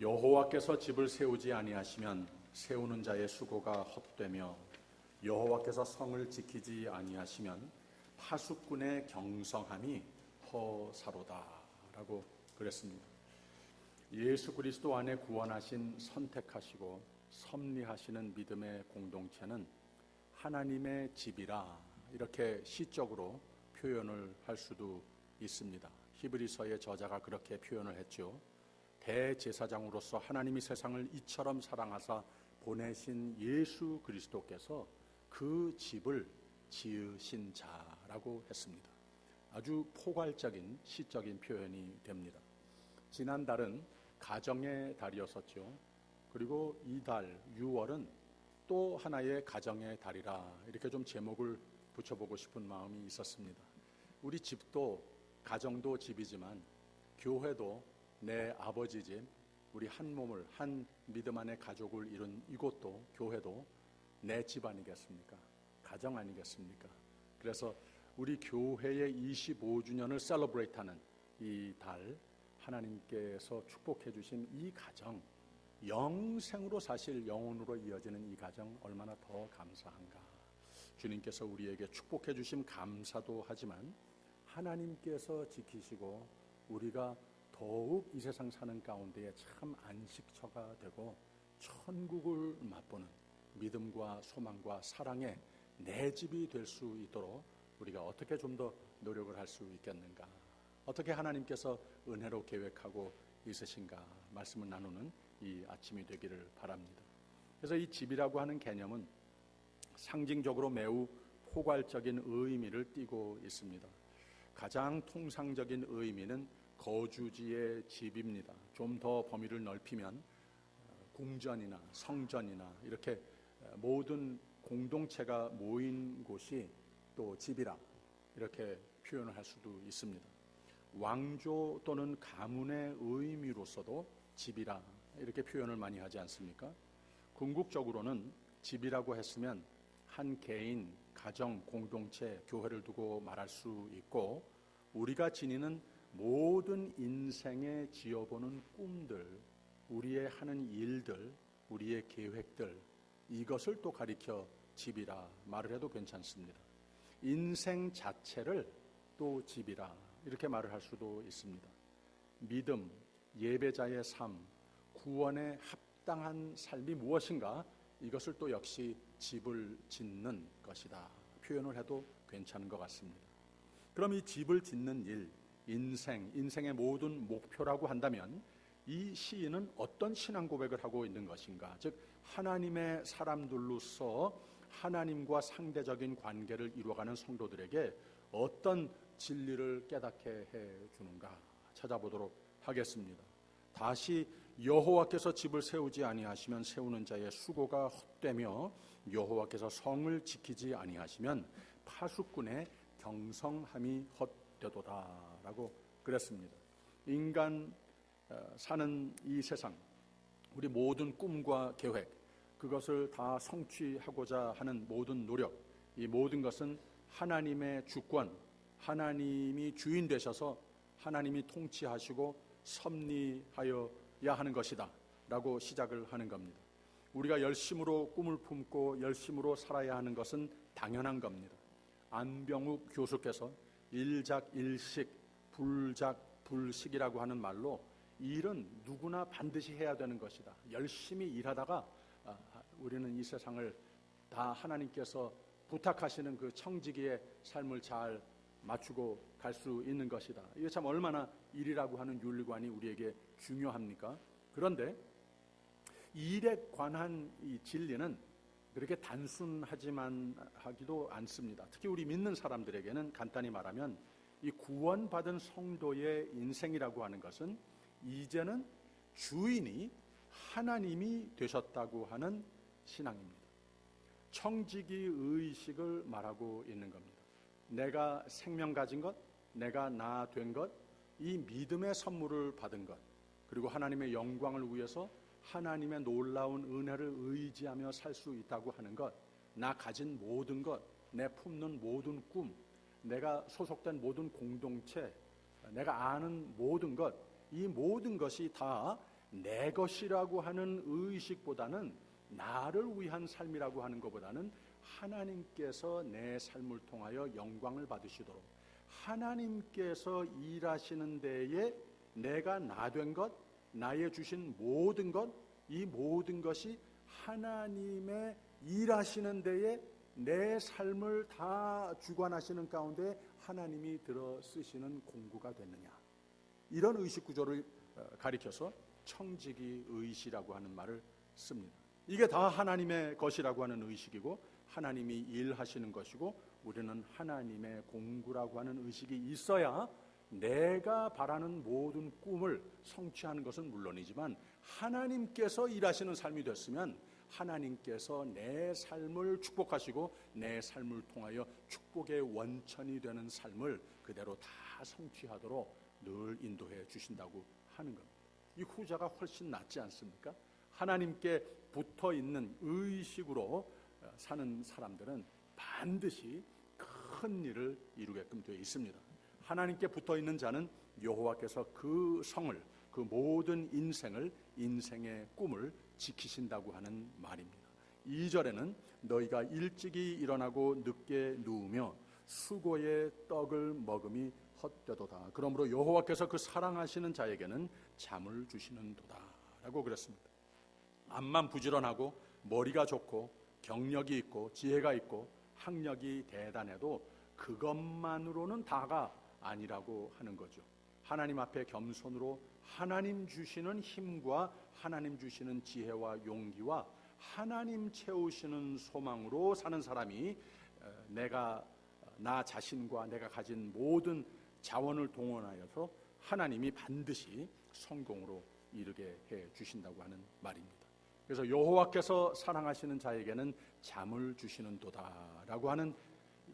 여호와께서 집을 세우지 아니하시면 세우는 자의 수고가 헛되며 여호와께서 성을 지키지 아니하시면 파수꾼의 경성함이 허사로다 라고 그랬습니다. 예수 그리스도 안에 구원하신 선택하시고 섭리하시는 믿음의 공동체는 하나님의 집이라 이렇게 시적으로 표현을 할 수도 있습니다. 히브리서의 저자가 그렇게 표현을 했죠. 대제사장으로서 하나님이 세상을 이처럼 사랑하사 보내신 예수 그리스도께서 그 집을 지으신 자라고 했습니다. 아주 포괄적인 시적인 표현이 됩니다. 지난달은 가정의 달이었었죠. 그리고 이달 6월은 또 하나의 가정의 달이라 이렇게 좀 제목을 붙여보고 싶은 마음이 있었습니다. 우리 집도 가정도 집이지만 교회도 내 아버지 집, 우리 한 몸을 한 믿음 안에 가족을 이룬 이곳도 교회도 내 집 아니겠습니까? 가정 아니겠습니까? 그래서 우리 교회의 25주년을 셀러브레이트하는 이 달, 하나님께서 축복해 주신 이 가정, 영생으로 사실 영혼으로 이어지는 이 가정 얼마나 더 감사한가. 주님께서 우리에게 축복해 주심 감사도 하지만 하나님께서 지키시고 우리가 더욱 이 세상 사는 가운데에 참 안식처가 되고 천국을 맛보는 믿음과 소망과 사랑의 내 집이 될 수 있도록 우리가 어떻게 좀 더 노력을 할 수 있겠는가, 어떻게 하나님께서 은혜로 계획하고 있으신가 말씀을 나누는 이 아침이 되기를 바랍니다. 그래서 이 집이라고 하는 개념은 상징적으로 매우 포괄적인 의미를 띠고 있습니다. 가장 통상적인 의미는 거주지의 집입니다. 좀 더 범위를 넓히면 궁전이나 성전이나 이렇게 모든 공동체가 모인 곳이 또 집이라 이렇게 표현을 할 수도 있습니다. 왕조 또는 가문의 의미로서도 집이라 이렇게 표현을 많이 하지 않습니까? 궁극적으로는 집이라고 했으면 한 개인, 가정, 공동체, 교회를 두고 말할 수 있고 우리가 지니는 모든 인생에 지어보는 꿈들, 우리의 하는 일들, 우리의 계획들, 이것을 또 가리켜 집이라 말을 해도 괜찮습니다. 인생 자체를 또 집이라 이렇게 말을 할 수도 있습니다. 믿음, 예배자의 삶, 구원에 합당한 삶이 무엇인가, 이것을 또 역시 집을 짓는 것이다 표현을 해도 괜찮은 것 같습니다. 그럼 이 집을 짓는 일, 인생의 모든 목표라고 한다면 이 시인은 어떤 신앙 고백을 하고 있는 것인가? 즉 하나님의 사람들로서 하나님과 상대적인 관계를 이루어가는 성도들에게 어떤 진리를 깨닫게 해주는가 찾아보도록 하겠습니다. 다시 여호와께서 집을 세우지 아니하시면 세우는 자의 수고가 헛되며 여호와께서 성을 지키지 아니하시면 파수꾼의 경성함이 헛되도다라고 그랬습니다. 인간 사는 이 세상, 우리 모든 꿈과 계획, 그것을 다 성취하고자 하는 모든 노력, 이 모든 것은 하나님의 주권, 하나님이 주인 되셔서 하나님이 통치하시고 섭리하여야 하는 것이다 라고 시작을 하는 겁니다. 우리가 열심으로 꿈을 품고 열심으로 살아야 하는 것은 당연한 겁니다. 안병욱 교수께서 일작일식, 불작불식이라고 하는 말로 일은 누구나 반드시 해야 되는 것이다. 열심히 일하다가 우리는 이 세상을 다 하나님께서 부탁하시는 그 청지기의 삶을 잘 맞추고 갈 수 있는 것이다. 이게 참 얼마나 일이라고 하는 윤리관이 우리에게 중요합니까? 그런데 일에 관한 이 진리는 그렇게 단순하지만 하기도 않습니다. 특히 우리 믿는 사람들에게는 간단히 말하면 이 구원받은 성도의 인생이라고 하는 것은 이제는 주인이 하나님이 되셨다고 하는 신앙입니다. 청지기 의식을 말하고 있는 겁니다. 내가 생명 가진 것, 내가 나 된 것, 이 믿음의 선물을 받은 것, 그리고 하나님의 영광을 위해서 하나님의 놀라운 은혜를 의지하며 살 수 있다고 하는 것, 나 가진 모든 것, 내 품는 모든 꿈, 내가 소속된 모든 공동체, 내가 아는 모든 것, 이 모든 것이 다 내 것이라고 하는 의식보다는, 나를 위한 삶이라고 하는 것보다는 하나님께서 내 삶을 통하여 영광을 받으시도록, 하나님께서 일하시는 데에 내가 나 된 것, 나의 주신 모든 것, 이 모든 것이 하나님의 일하시는 데에 내 삶을 다 주관하시는 가운데 하나님이 들어 쓰시는 공구가 됐느냐, 이런 의식 구조를 가리켜서 청지기 의시라고 하는 말을 씁니다. 이게 다 하나님의 것이라고 하는 의식이고 하나님이 일하시는 것이고 우리는 하나님의 공구라고 하는 의식이 있어야 내가 바라는 모든 꿈을 성취하는 것은 물론이지만 하나님께서 일하시는 삶이 됐으면 하나님께서 내 삶을 축복하시고 내 삶을 통하여 축복의 원천이 되는 삶을 그대로 다 성취하도록 늘 인도해 주신다고 하는 겁니다. 이 후자가 훨씬 낫지 않습니까? 하나님께 붙어 있는 의식으로 사는 사람들은 반드시 큰 일을 이루게끔 되어 있습니다. 하나님께 붙어 있는 자는 여호와께서 그 성을, 그 모든 인생의 꿈을 지키신다고 하는 말입니다. 2절에는 너희가 일찍이 일어나고 늦게 누우며 수고의 떡을 먹음이 헛되도다. 그러므로 여호와께서 그 사랑하시는 자에게는 잠을 주시는도다 라고 그랬습니다. 암만 부지런하고 머리가 좋고 경력이 있고 지혜가 있고 학력이 대단해도 그것만으로는 다가 아니라고 하는 거죠. 하나님 앞에 겸손으로 하나님 주시는 힘과 하나님 주시는 지혜와 용기와 하나님 채우시는 소망으로 사는 사람이 나 자신과 내가 가진 모든 자원을 동원하여서 하나님이 반드시 성공으로 이르게 해 주신다고 하는 말입니다. 그래서 여호와께서 사랑하시는 자에게는 잠을 주시는도다라고 하는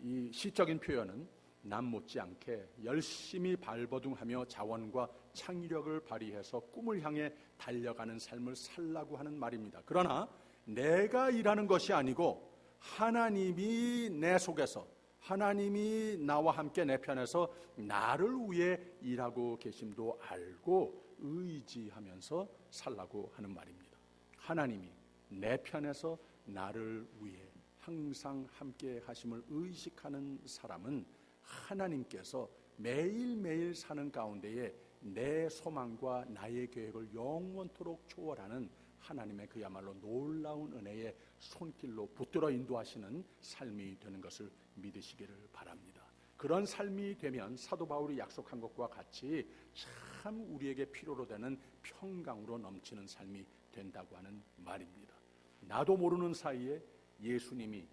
이 시적인 표현은 남 못지않게 열심히 발버둥하며 자원과 창의력을 발휘해서 꿈을 향해 달려가는 삶을 살라고 하는 말입니다. 그러나 내가 일하는 것이 아니고 하나님이 내 속에서, 하나님이 나와 함께 내 편에서 나를 위해 일하고 계심도 알고 의지하면서 살라고 하는 말입니다. 하나님이 내 편에서 나를 위해 항상 함께 하심을 의식하는 사람은 하나님께서 매일매일 사는 가운데에 내 소망과 나의 계획을 영원토록 초월하는 하나님의 그야말로 놀라운 은혜의 손길로 붙들어 인도하시는 삶이 되는 것을 믿으시기를 바랍니다. 그런 삶이 되면 사도 바울이 약속한 것과 같이 참 우리에게 필요로 되는 평강으로 넘치는 삶이 된다고 하는 말입니다. 나도 모르는 사이에 예수님이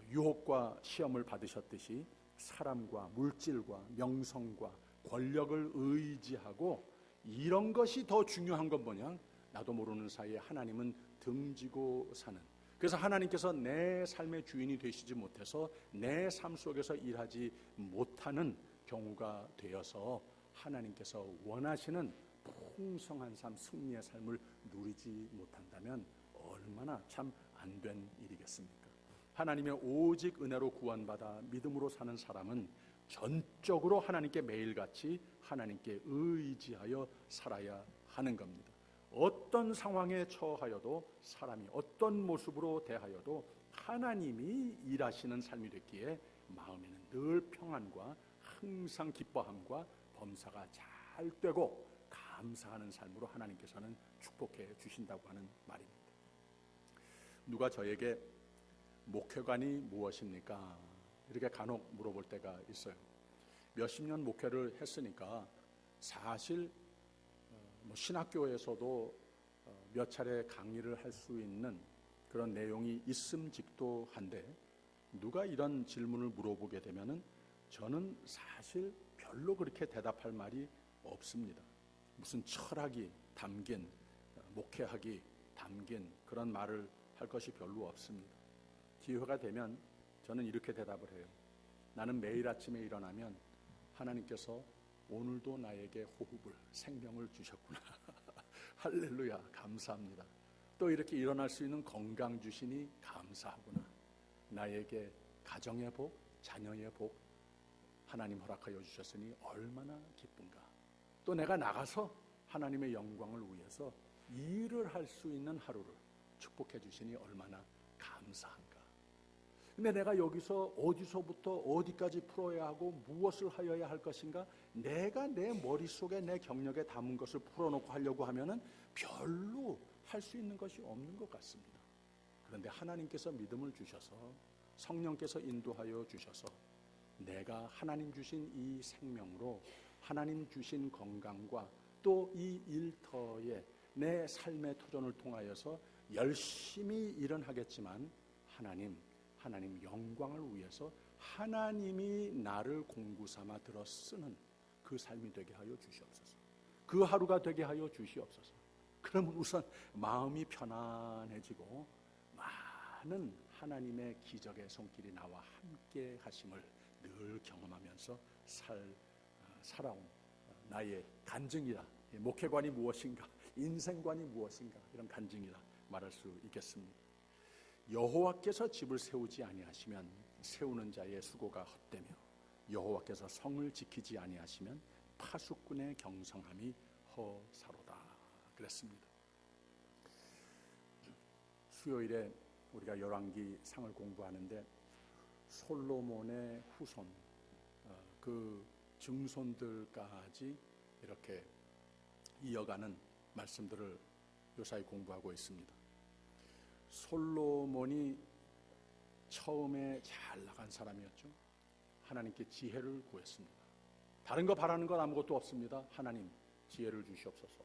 유혹과 시험을 받으셨듯이 사람과 물질과 명성과 권력을 의지하고 이런 것이 더 중요한 것 뭐냐? 나도 모르는 사이에 하나님은 등지고 사는, 그래서 하나님께서 내 삶의 주인이 되시지 못해서 내 삶 속에서 일하지 못하는 경우가 되어서 하나님께서 원하시는 풍성한 삶, 승리의 삶을 누리지 못한다면 얼마나 참 안 된 일이겠습니까? 하나님의 오직 은혜로 구원받아 믿음으로 사는 사람은 전적으로 하나님께 매일같이 하나님께 의지하여 살아야 하는 겁니다. 어떤 상황에 처하여도 사람이 어떤 모습으로 대하여도 하나님이 일하시는 삶이 됐기에 마음에는 늘 평안과 항상 기뻐함과 범사가 잘 되고 감사하는 삶으로 하나님께서는 축복해 주신다고 하는 말입니다. 누가 저에게 목회관이 무엇입니까? 이렇게 간혹 물어볼 때가 있어요. 몇십 년 목회를 했으니까 사실 신학교에서도 몇 차례 강의를 할 수 있는 그런 내용이 있음직도 한데 누가 이런 질문을 물어보게 되면은 저는 사실 별로 그렇게 대답할 말이 없습니다. 무슨 철학이 담긴, 목회학이 담긴 그런 말을 할 것이 별로 없습니다. 기회가 되면 저는 이렇게 대답을 해요. 나는 매일 아침에 일어나면 하나님께서 오늘도 나에게 호흡을, 생명을 주셨구나. 할렐루야, 감사합니다. 또 이렇게 일어날 수 있는 건강 주시니 감사하구나. 나에게 가정의 복, 자녀의 복 하나님 허락하여 주셨으니 얼마나 기쁜가. 또 내가 나가서 하나님의 영광을 위해서 일을 할 수 있는 하루를 축복해 주시니 얼마나 감사한가. 근데 내가 여기서 어디서부터 어디까지 풀어야 하고 무엇을 하여야 할 것인가, 내가 내 머릿속에 내 경력에 담은 것을 풀어놓고 하려고 하면은 별로 할 수 있는 것이 없는 것 같습니다. 그런데 하나님께서 믿음을 주셔서 성령께서 인도하여 주셔서 내가 하나님 주신 이 생명으로 하나님 주신 건강과 또 이 일터에 내 삶의 도전을 통하여서 열심히 일은 하겠지만 하나님 영광을 위해서 하나님이 나를 공구 삼아 들어 쓰는 그 삶이 되게 하여 주시옵소서. 그 하루가 되게 하여 주시옵소서. 그러면 우선 마음이 편안해지고 많은 하나님의 기적의 손길이 나와 함께 하심을 늘 경험하면서 살아온 나의 간증이라, 목회관이 무엇인가, 인생관이 무엇인가, 이런 간증이라 말할 수 있겠습니다. 여호와께서 집을 세우지 아니하시면 세우는 자의 수고가 헛되며 여호와께서 성을 지키지 아니하시면 파수꾼의 경성함이 허사로다 그랬습니다. 수요일에 우리가 열왕기 상을 공부하는데 솔로몬의 후손, 그 증손들까지 이렇게 이어가는 말씀들을 요사이 공부하고 있습니다. 솔로몬이 처음에 잘 나간 사람이었죠. 하나님께 지혜를 구했습니다. 다른 거 바라는 건 아무것도 없습니다. 하나님 지혜를 주시옵소서.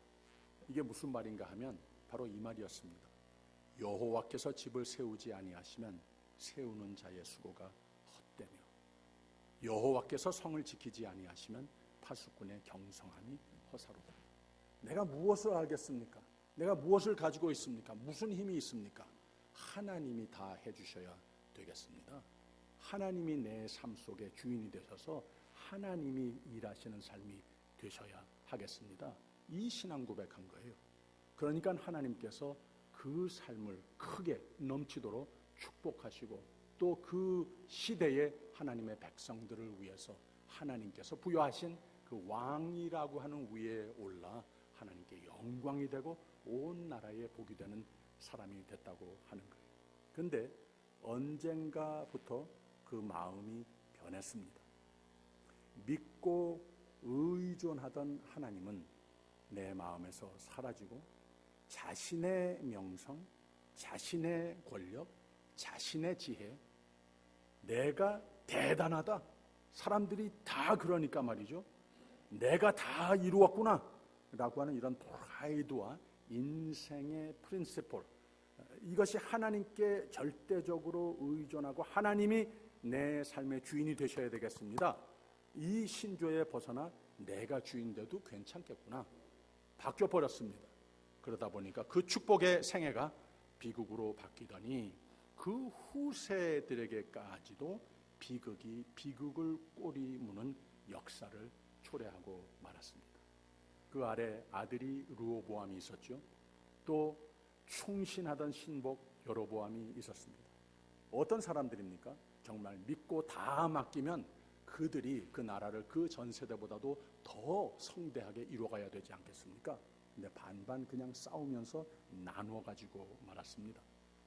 이게 무슨 말인가 하면 바로 이 말이었습니다. 여호와께서 집을 세우지 아니하시면 세우는 자의 수고가 헛되며 여호와께서 성을 지키지 아니하시면 파수꾼의 경성함이 허사로다. 내가 무엇을 알겠습니까? 내가 무엇을 가지고 있습니까? 무슨 힘이 있습니까? 하나님이 다 해주셔야 되겠습니다. 하나님이 내 삶 속에 주인이 되셔서 하나님이 일하시는 삶이 되셔야 하겠습니다. 이 신앙 고백한 거예요. 그러니까 하나님께서 그 삶을 크게 넘치도록 축복하시고 또 그 시대에 하나님의 백성들을 위해서 하나님께서 부여하신 그 왕이라고 하는 위에 올라 하나님께 영광이 되고 온 나라의 복이 되는 사람이 됐다고 하는 거예요. 그런데 언젠가부터 그 마음이 변했습니다. 믿고 의존하던 하나님은 내 마음에서 사라지고 자신의 명성, 자신의 권력, 자신의 지혜, 내가 대단하다, 사람들이 다 그러니까 말이죠, 내가 다 이루었구나 라고 하는 이런 프라이드와 인생의 프린시플, 이것이 하나님께 절대적으로 의존하고 하나님이 내 삶의 주인이 되셔야 되겠습니다. 이 신조에 벗어나 내가 주인돼도 괜찮겠구나, 바뀌어버렸습니다. 그러다 보니까 그 축복의 생애가 비극으로 바뀌더니 그 후세들에게까지도 비극을 꼬리 무는 역사를 초래하고 말았습니다. 그 아래 아들이 르호보암이 있었죠. 또 충신하던 신복 여로보암이 있었습니다. 어떤 사람들입니까? 정말 믿고 다 맡기면 그들이 그 나라를 그 전 세대보다도 더 성대하게 이뤄가야 되지 않겠습니까? 근데 반반 그냥 싸우면서 나누어 가지고 말았습니다.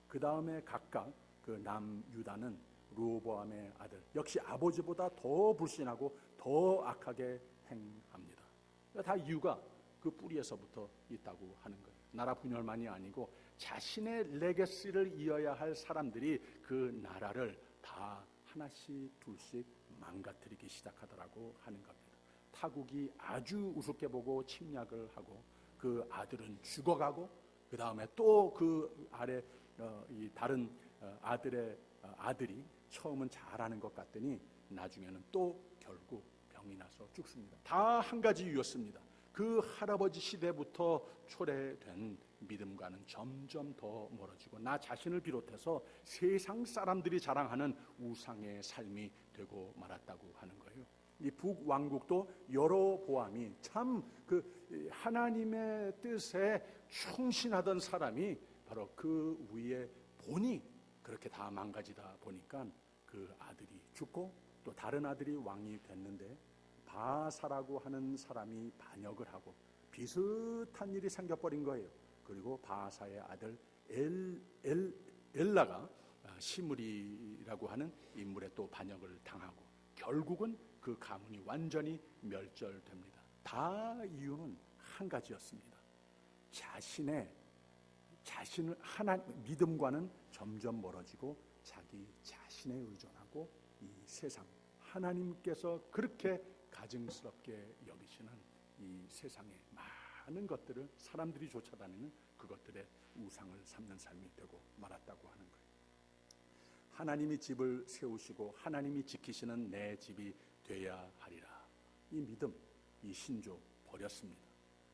그 다음에 각각 그 남유다는 르호보암의 아들, 역시 아버지보다 더 불신하고 더 악하게 행합니다. 다 이유가 그 뿌리에서부터 있다고 하는 거예요. 나라 분열만이 아니고 자신의 레거시를 이어야 할 사람들이 그 나라를 다 하나씩 둘씩 망가뜨리기 시작하더라고 하는 겁니다. 타국이 아주 우습게 보고 침략을 하고 그 아들은 죽어가고 그 다음에 또 그 아래 이 다른 아들의 아들이 처음은 잘하는 것 같더니 나중에는 또 결국 병이 나서 죽습니다. 다 한 가지 이유였습니다. 그 할아버지 시대부터 초래된 믿음과는 점점 더 멀어지고 나 자신을 비롯해서 세상 사람들이 자랑하는 우상의 삶이 되고 말았다고 하는 거예요. 이 북왕국도 여로보암이 참 그 하나님의 뜻에 충신하던 사람이 바로 그 위에 본이 그렇게 다 망가지다 보니까 그 아들이 죽고 또 다른 아들이 왕이 됐는데 바사라고 하는 사람이 반역을 하고 비슷한 일이 생겨버린 거예요. 그리고 바사의 아들 엘라가 시므리라고 하는 인물에 또 반역을 당하고 결국은 그 가문이 완전히 멸절됩니다. 다 이유는 한 가지였습니다. 자신을 믿음과는 점점 멀어지고 자기 자신에 의존하고 이 세상, 하나님께서 그렇게 가증스럽게 여기시는 이 세상의 많은 것들을 사람들이 쫓아다니는 그것들의 우상을 삼는 삶이 되고 말았다고 하는 거예요. 하나님이 집을 세우시고 하나님이 지키시는 내 집이 돼야 하리라. 이 믿음, 이 신조 버렸습니다.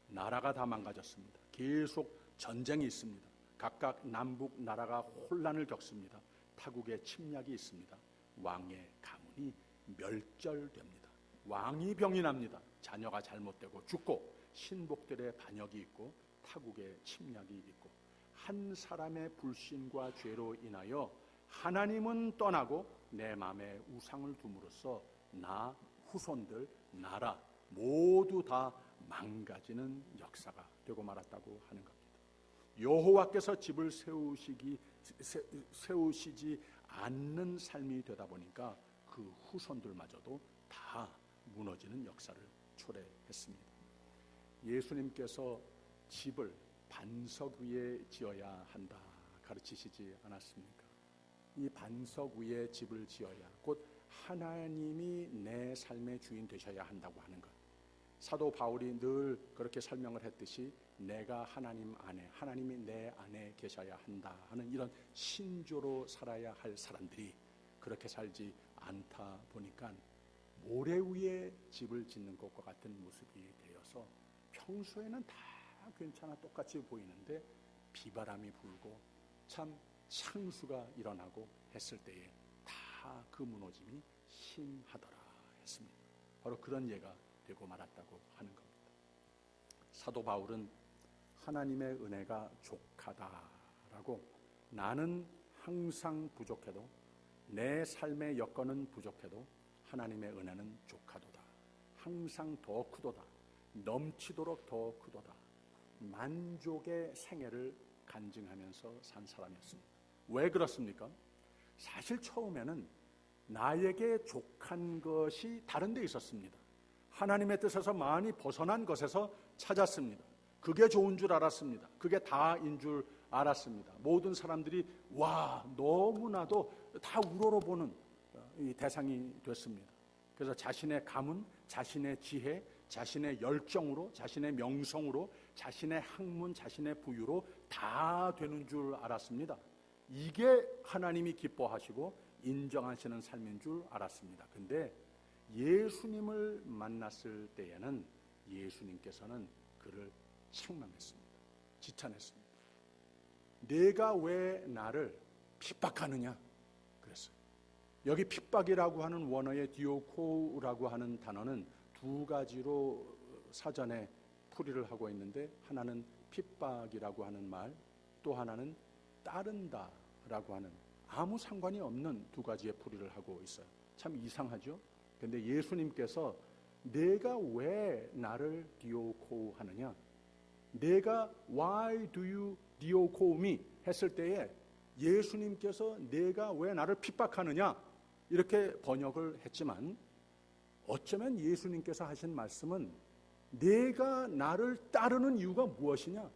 나라가 다 망가졌습니다. 계속 전쟁이 있습니다. 각각 남북 나라가 혼란을 겪습니다. 타국의 침략이 있습니다. 왕의 가문이 멸절됩니다. 왕이 병이 납니다. 자녀가 잘못되고 죽고 신복들의 반역이 있고 타국의 침략이 있고 한 사람의 불신과 죄로 인하여 하나님은 떠나고 내 마음에 우상을 둠으로써 나, 후손들, 나라 모두 다 망가지는 역사가 되고 말았다고 하는 겁니다. 여호와께서 집을 세우시지 않는 삶이 되다 보니까 그 후손들마저도 다 무너지는 역사를 초래했습니다. 예수님께서 집을 반석 위에 지어야 한다 가르치시지 않았습니까? 이 반석 위에 집을 지어야 곧 하나님이 내 삶의 주인 되셔야 한다고 하는 것. 사도 바울이 늘 그렇게 설명을 했듯이 내가 하나님 안에, 하나님이 내 안에 계셔야 한다 하는 이런 신조로 살아야 할 사람들이 그렇게 살지 않다 보니까 모래 위에 집을 짓는 것과 같은 모습이 되어서 평소에는 다 괜찮아 똑같이 보이는데 비바람이 불고 참 창수가 일어나고 했을 때에 다 그 무너짐이 심하더라 했습니다. 바로 그런 예가 되고 말았다고 하는 겁니다. 사도 바울은 하나님의 은혜가 족하다라고 나는 항상 부족해도 내 삶의 여건은 부족해도 하나님의 은혜는 족하도다. 항상 더 크도다. 넘치도록 더 크도다. 만족의 생애를 간증하면서 산 사람이었습니다. 왜 그렇습니까? 사실 처음에는 나에게 족한 것이 다른 데 있었습니다. 하나님의 뜻에서 많이 벗어난 것에서 찾았습니다. 그게 좋은 줄 알았습니다. 그게 다인 줄 알았습니다. 모든 사람들이 와 너무나도 다 우러러보는 이 대상이 됐습니다. 그래서 자신의 가문, 자신의 지혜, 자신의 열정으로, 자신의 명성으로, 자신의 학문, 자신의 부유로 다 되는 줄 알았습니다. 이게 하나님이 기뻐하시고 인정하시는 삶인 줄 알았습니다. 근데 예수님을 만났을 때에는 예수님께서는 그를 책망했습니다. 지탄했습니다. 내가 왜 나를 핍박하느냐 그랬어요. 여기 핍박이라고 하는 원어의 디오코라고 하는 단어는 두 가지로 사전에 풀이를 하고 있는데 하나는 핍박이라고 하는 말, 또 하나는 따른다라고 하는 아무 상관이 없는 두 가지의 풀이를 하고 있어요. 참 이상하죠? 근데 예수님께서 내가 왜 나를 디오코 하느냐? 내가 why do you 디오코 me 했을 때에 예수님께서 내가 왜 나를 핍박하느냐? 이렇게 번역을 했지만 어쩌면 예수님께서 하신 말씀은 내가 나를 따르는 이유가 무엇이냐?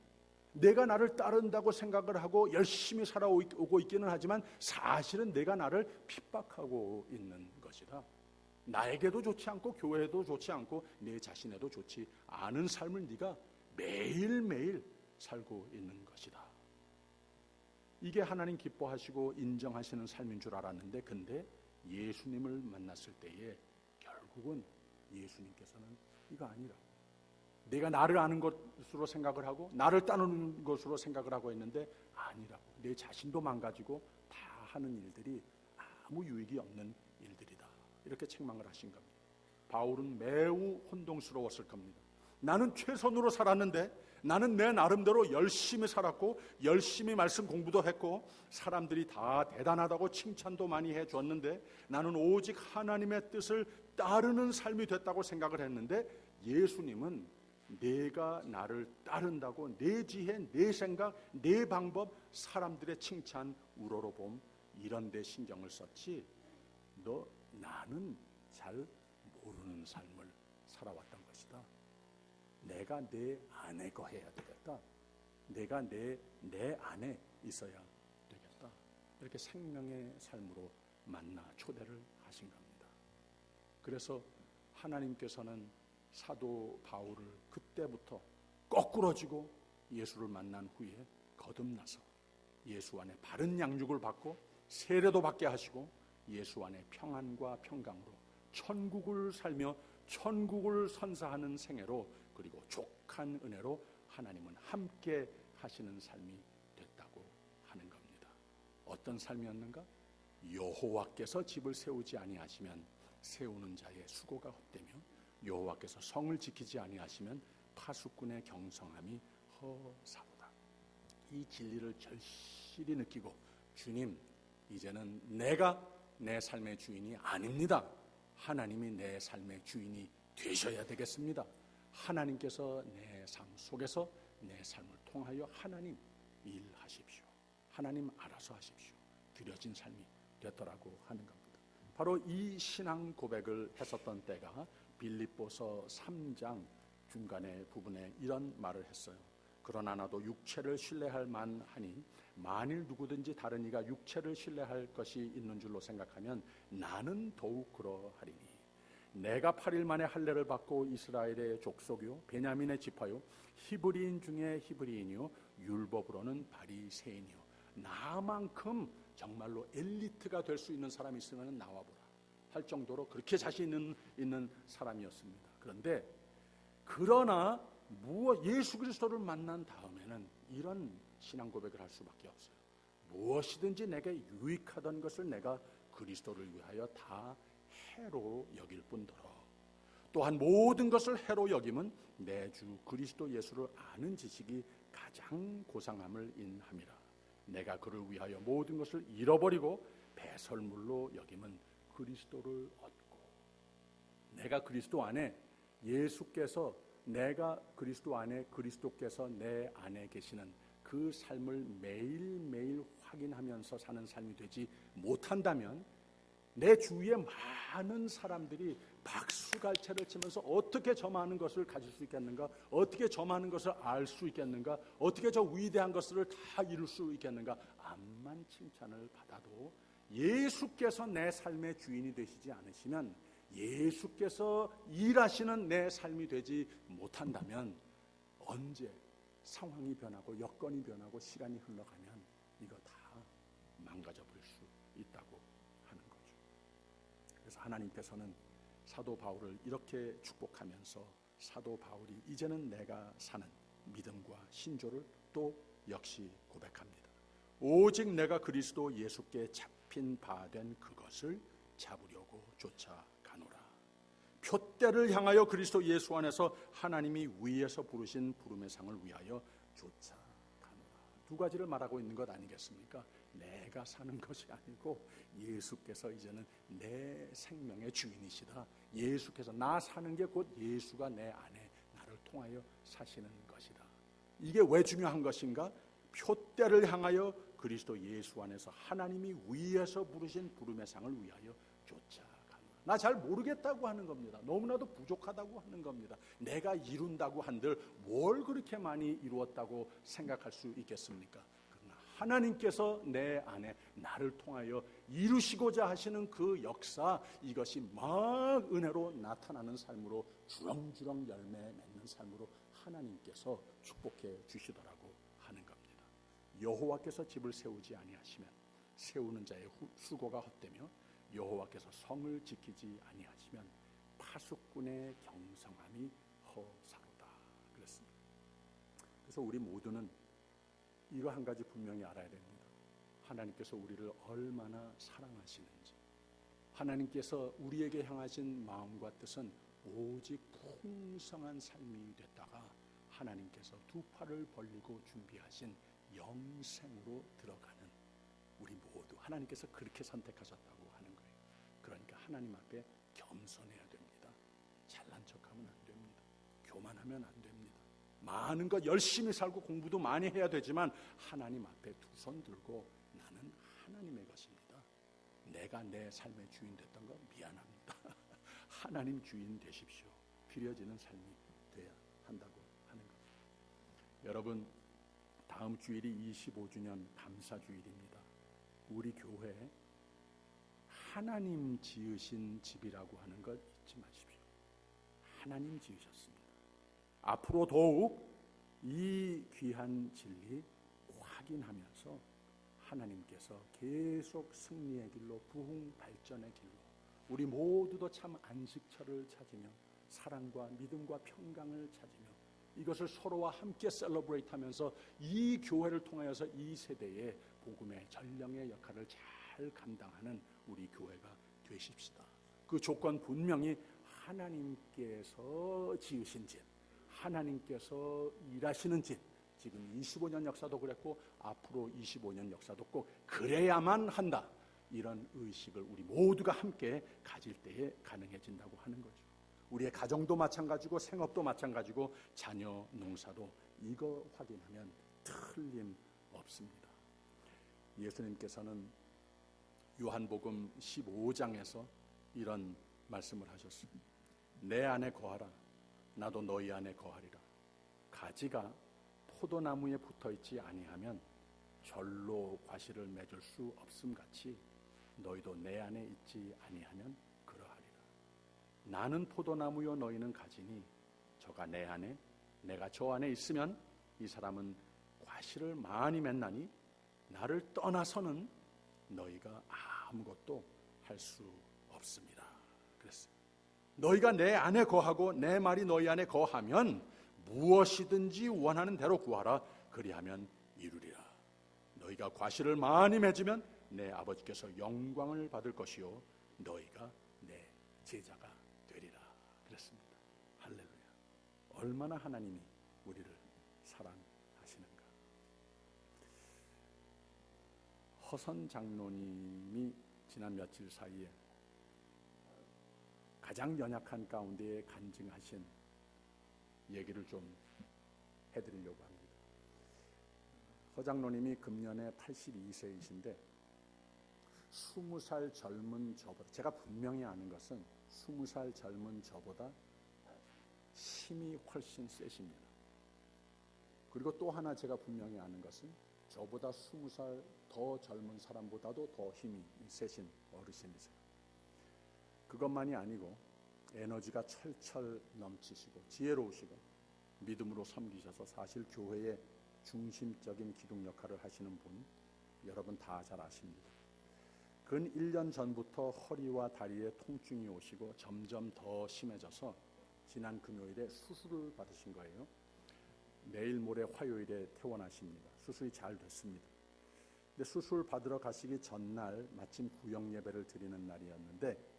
내가 나를 따른다고 생각을 하고 열심히 살아오고 있기는 하지만 사실은 내가 나를 핍박하고 있는 것이다. 나에게도 좋지 않고 교회에도 좋지 않고 내 자신에도 좋지 않은 삶을 네가 매일매일 살고 있는 것이다. 이게 하나님 기뻐하시고 인정하시는 삶인 줄 알았는데 근데 예수님을 만났을 때에 결국은 예수님께서는 이거 아니라 내가 나를 아는 것으로 생각을 하고 나를 따르는 것으로 생각을 하고 있는데 아니라고. 내 자신도 망가지고 다 하는 일들이 아무 유익이 없는 일들이다. 이렇게 책망을 하신 겁니다. 바울은 매우 혼동스러웠을 겁니다. 나는 최선으로 살았는데 나는 내 나름대로 열심히 살았고 열심히 말씀 공부도 했고 사람들이 다 대단하다고 칭찬도 많이 해줬는데 나는 오직 하나님의 뜻을 따르는 삶이 됐다고 생각을 했는데 예수님은 내가 나를 따른다고 내 지혜, 내 생각, 내 방법, 사람들의 칭찬, 우러러봄 이런 데 신경을 썼지 나는 잘 모르는 삶을 살아왔던 것이다. 내가 내 안에 거해야 되겠다. 내가 내 안에 있어야 되겠다. 이렇게 생명의 삶으로 만나 초대를 하신 겁니다. 그래서 하나님께서는 사도 바울을 그때부터 거꾸러지고 예수를 만난 후에 거듭나서 예수 안에 바른 양육을 받고 세례도 받게 하시고 예수 안에 평안과 평강으로 천국을 살며 천국을 선사하는 생애로 그리고 족한 은혜로 하나님은 함께 하시는 삶이 됐다고 하는 겁니다. 어떤 삶이었는가? 여호와께서 집을 세우지 아니하시면 세우는 자의 수고가 헛되며 여호와께서 성을 지키지 아니하시면 파수꾼의 경성함이 허사로다. 이 진리를 절실히 느끼고 주님, 이제는 내가 내 삶의 주인이 아닙니다. 하나님이 내 삶의 주인이 되셔야 되겠습니다. 하나님께서 내 삶 속에서 내 삶을 통하여 하나님 일하십시오. 하나님 알아서 하십시오. 드려진 삶이 됐더라고 하는 겁니다. 바로 이 신앙 고백을 했었던 때가 빌립보서 3장 중간의 부분에 이런 말을 했어요. 그러나 나도 육체를 신뢰할 만하니 만일 누구든지 다른 이가 육체를 신뢰할 것이 있는 줄로 생각하면 나는 더욱 그러하리니 내가 8일 만에 할례를 받고 이스라엘의 족속이요 베냐민의 지파요 히브리인 중에 히브리인이요 율법으로는 바리새인이요 나만큼 정말로 엘리트가 될 수 있는 사람이 있으면 나와보라 할 정도로 그렇게 자신 있는 사람이었습니다. 그러나 예수 그리스도를 만난 다음에는 이런 신앙 고백을 할 수밖에 없어요. 무엇이든지 내게 유익하던 것을 내가 그리스도를 위하여 다 해로 여길 뿐더러 또한 모든 것을 해로 여김은 내 주 그리스도 예수를 아는 지식이 가장 고상함을 인함이라. 내가 그를 위하여 모든 것을 잃어버리고 배설물로 여김은 그리스도를 얻고 내가 그리스도 안에 예수께서 내가 그리스도 안에 그리스도께서 내 안에 계시는 그 삶을 매일매일 확인하면서 사는 삶이 되지 못한다면 내 주위에 많은 사람들이 박수갈채를 치면서 어떻게 저 많은 것을 가질 수 있겠는가? 어떻게 저 많은 것을 알 수 있겠는가? 어떻게 저 위대한 것을 다 이룰 수 있겠는가? 암만 칭찬을 받아도 예수께서 내 삶의 주인이 되시지 않으시면 예수께서 일하시는 내 삶이 되지 못한다면 언제 상황이 변하고 여건이 변하고 시간이 흘러가면 이거 다 망가져 버릴 수 있다고 하는 거죠. 그래서 하나님께서는 사도 바울을 이렇게 축복하면서 사도 바울이 이제는 내가 사는 믿음과 신조를 또 역시 고백합니다. 오직 내가 그리스도 예수께 잡힌 바 된 그것을 잡으려고 쫓아가노라. 표대를 향하여 그리스도 예수 안에서 하나님이 위에서 부르신 부름의 상을 위하여 쫓아가노라. 두 가지를 말하고 있는 것 아니겠습니까? 내가 사는 것이 아니고 예수께서 이제는 내 생명의 주인이시다. 예수께서 나 사는 게 곧 예수가 내 안에 나를 통하여 사시는 것이다. 이게 왜 중요한 것인가? 표대를 향하여 그리스도 예수 안에서 하나님이 위에서 부르신 부름의 상을 위하여 쫓아가노라. 나 잘 모르겠다고 하는 겁니다. 너무나도 부족하다고 하는 겁니다. 내가 이룬다고 한들 뭘 그렇게 많이 이루었다고 생각할 수 있겠습니까? 그러나 하나님께서 내 안에 나를 통하여 이루시고자 하시는 그 역사, 이것이 막 은혜로 나타나는 삶으로 주렁주렁 열매 맺는 삶으로 하나님께서 축복해 주시더라고 하는 겁니다. 여호와께서 집을 세우지 아니하시면 세우는 자의 수고가 헛되며 여호와께서 성을 지키지 아니하시면 파수꾼의 경성함이 허사로다 그랬습니다. 그래서 우리 모두는 이거 한 가지 분명히 알아야 됩니다. 하나님께서 우리를 얼마나 사랑하시는지, 하나님께서 우리에게 향하신 마음과 뜻은 오직 풍성한 삶이 됐다가 하나님께서 두 팔을 벌리고 준비하신 영생으로 들어가는 우리 모두 하나님께서 그렇게 선택하셨다고 하는 거예요. 그러니까 하나님 앞에 겸손해야 됩니다. 잘난 척하면 안 됩니다. 교만하면 안 됩니다. 많은 것 열심히 살고 공부도 많이 해야 되지만 하나님 앞에 두 손 들고 나는 하나님의 것입니다. 내가 내 삶의 주인 됐던 거 미안합니다. 하나님 주인 되십시오. 빌려지는 삶이 돼야 한다고 하는 거죠. 여러분, 다음 주일이 25주년 감사주일입니다. 우리 교회 하나님 지으신 집이라고 하는 것 잊지 마십시오. 하나님 지으셨습니다. 앞으로 더욱 이 귀한 진리 확인하면서 하나님께서 계속 승리의 길로, 부흥 발전의 길로 우리 모두도 참 안식처를 찾으며 사랑과 믿음과 평강을 찾으며 이것을 서로와 함께 셀러브레이트하면서 이 교회를 통하여서 이 세대의 복음의 전령의 역할을 잘 감당하는 우리 교회가 되십시다. 그 조건 분명히 하나님께서 지으신 집, 하나님께서 일하시는 집, 지금 25년 역사도 그랬고 앞으로 25년 역사도 꼭 그래야만 한다. 이런 의식을 우리 모두가 함께 가질 때에 가능해진다고 하는 거죠. 우리의 가정도 마찬가지고 생업도 마찬가지고 자녀 농사도 이거 확인하면 틀림없습니다. 예수님께서는 요한복음 15장에서 이런 말씀을 하셨습니다. 내 안에 거하라. 나도 너희 안에 거하리라. 가지가 포도나무에 붙어있지 아니하면 절로 과실을 맺을 수 없음같이 너희도 내 안에 있지 아니하면 그러하리라. 나는 포도나무요 너희는 가지니 저가 내 안에 내가 저 안에 있으면 이 사람은 과실을 많이 맺나니 나를 떠나서는 너희가 아무것도 할 수 없습니다. 그랬어요. 너희가 내 안에 거하고 내 말이 너희 안에 거하면 무엇이든지 원하는 대로 구하라. 그리하면 이루리라. 너희가 과실을 많이 맺으면 내 아버지께서 영광을 받을 것이요 너희가 내 제자가 되리라. 그랬습니다. 할렐루야. 얼마나 하나님이 우리를 사랑하시는가. 허선 장로님이 지난 며칠 사이에 가장 연약한 가운데에 간증하신 얘기를 좀 해드리려고 합니다. 허 장로님이 금년에 82세이신데 20살 젊은 저보다, 제가 분명히 아는 것은 20살 젊은 저보다 힘이 훨씬 세십니다. 그리고 또 하나 제가 분명히 아는 것은 저보다 20살 더 젊은 사람보다도 더 힘이 세신 어르신이세요. 그것만이 아니고 에너지가 철철 넘치시고 지혜로우시고 믿음으로 섬기셔서 사실 교회의 중심적인 기둥 역할을 하시는 분, 여러분 다 잘 아십니다. 근 1년 전부터 허리와 다리에 통증이 오시고 점점 더 심해져서 지난 금요일에 수술을 받으신 거예요. 내일 모레 화요일에 퇴원하십니다. 수술이 잘 됐습니다. 근데 수술 받으러 가시기 전날 마침 구역 예배를 드리는 날이었는데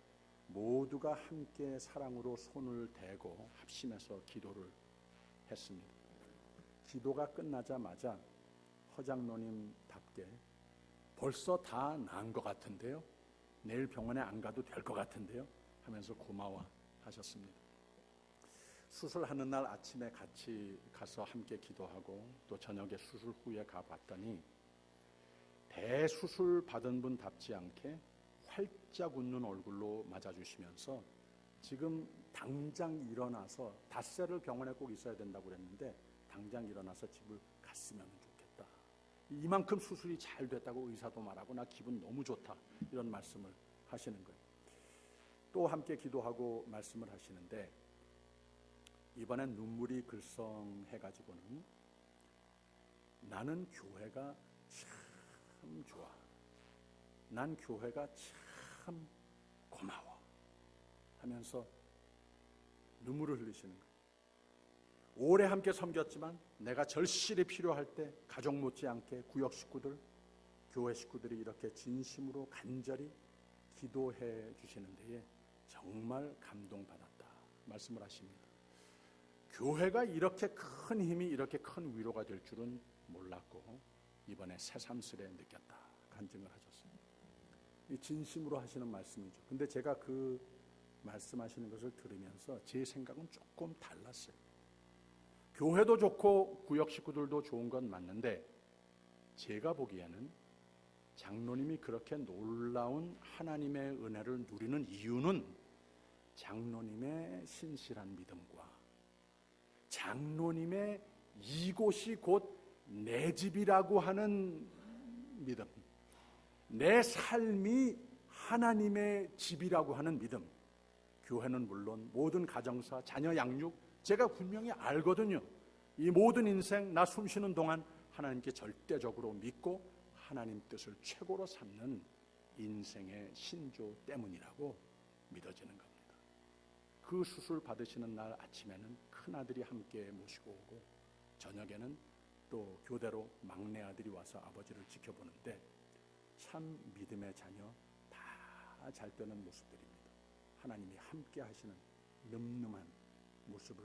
모두가 함께 사랑으로 손을 대고 합심해서 기도를 했습니다. 기도가 끝나자마자 허 장로님답게 벌써 다 나은 것 같은데요, 내일 병원에 안 가도 될 것 같은데요 하면서 고마워하셨습니다. 수술하는 날 아침에 같이 가서 함께 기도하고 또 저녁에 수술 후에 가봤더니 대수술 받은 분답지 않게 활짝 웃는 얼굴로 맞아주시면서 지금 당장 일어나서 닷새를 병원에 꼭 있어야 된다고 그랬는데 당장 일어나서 집을 갔으면 좋겠다. 이만큼 수술이 잘 됐다고 의사도 말하고 나 기분 너무 좋다. 이런 말씀을 하시는 거예요. 또 함께 기도하고 말씀을 하시는데 이번엔 눈물이 글썽해가지고는 나는 교회가 참 좋아. 난 교회가 참 고마워 하면서 눈물을 흘리시는 거예요. 오래 함께 섬겼지만 내가 절실히 필요할 때 가족 못지않게 구역 식구들, 교회 식구들이 이렇게 진심으로 간절히 기도해 주시는 데에 정말 감동받았다 말씀을 하십니다. 교회가 이렇게 큰 힘이, 이렇게 큰 위로가 될 줄은 몰랐고 이번에 새삼스레 느꼈다 간증을 하셨습니다. 진심으로 하시는 말씀이죠. 근데 제가 그 말씀하시는 것을 들으면서 제 생각은 조금 달랐어요. 교회도 좋고 구역 식구들도 좋은 건 맞는데 제가 보기에는 장로님이 그렇게 놀라운 하나님의 은혜를 누리는 이유는 장로님의 신실한 믿음과 장로님의 이곳이 곧 내 집이라고 하는 믿음, 내 삶이 하나님의 집이라고 하는 믿음. 교회는 물론 모든 가정사, 자녀 양육 제가 분명히 알거든요. 이 모든 인생 나 숨쉬는 동안 하나님께 절대적으로 믿고 하나님 뜻을 최고로 삼는 인생의 신조 때문이라고 믿어지는 겁니다. 그 수술 받으시는 날 아침에는 큰아들이 함께 모시고 오고 저녁에는 또 교대로 막내 아들이 와서 아버지를 지켜보는데 참 믿음의 자녀 다 잘 되는 모습들입니다. 하나님이 함께 하시는 늠름한 모습을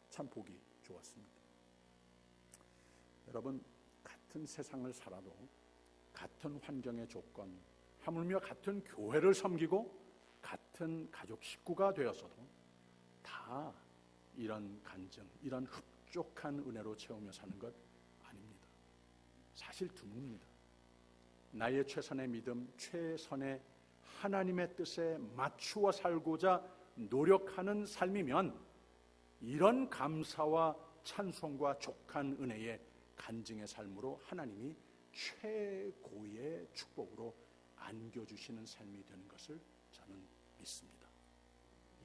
참 보기 좋았습니다. 여러분, 같은 세상을 살아도 같은 환경의 조건, 하물며 같은 교회를 섬기고 같은 가족 식구가 되어서도 다 이런 간증, 이런 흡족한 은혜로 채우며 사는 것 아닙니다. 사실 드뭅니다. 나의 최선의 믿음, 최선의 하나님의 뜻에 맞추어 살고자 노력하는 삶이면 이런 감사와 찬송과 족한 은혜의 간증의 삶으로 하나님이 최고의 축복으로 안겨주시는 삶이 되는 것을 저는 믿습니다.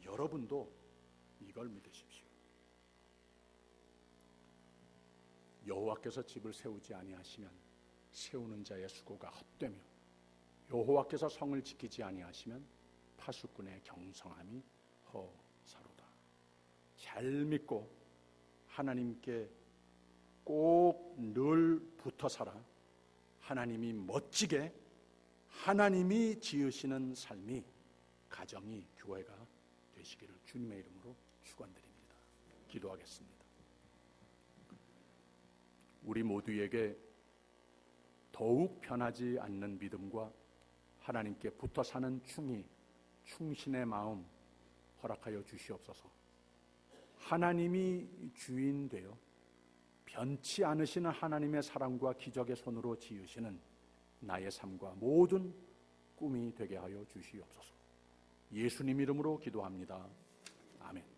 여러분도 이걸 믿으십시오. 여호와께서 집을 세우지 아니하시면 세우는 자의 수고가 헛되며 여호와께서 성을 지키지 아니하시면 파수꾼의 경성함이 허사로다. 잘 믿고 하나님께 꼭 늘 붙어 살아 하나님이 멋지게 하나님이 지으시는 삶이 가정이 교회가 되시기를 주님의 이름으로 축원드립니다. 기도하겠습니다. 우리 모두에게 더욱 변하지 않는 믿음과 하나님께 붙어 사는 충신의 마음 허락하여 주시옵소서. 하나님이 주인 되어 변치 않으시는 하나님의 사랑과 기적의 손으로 지으시는 나의 삶과 모든 꿈이 되게 하여 주시옵소서. 예수님 이름으로 기도합니다. 아멘.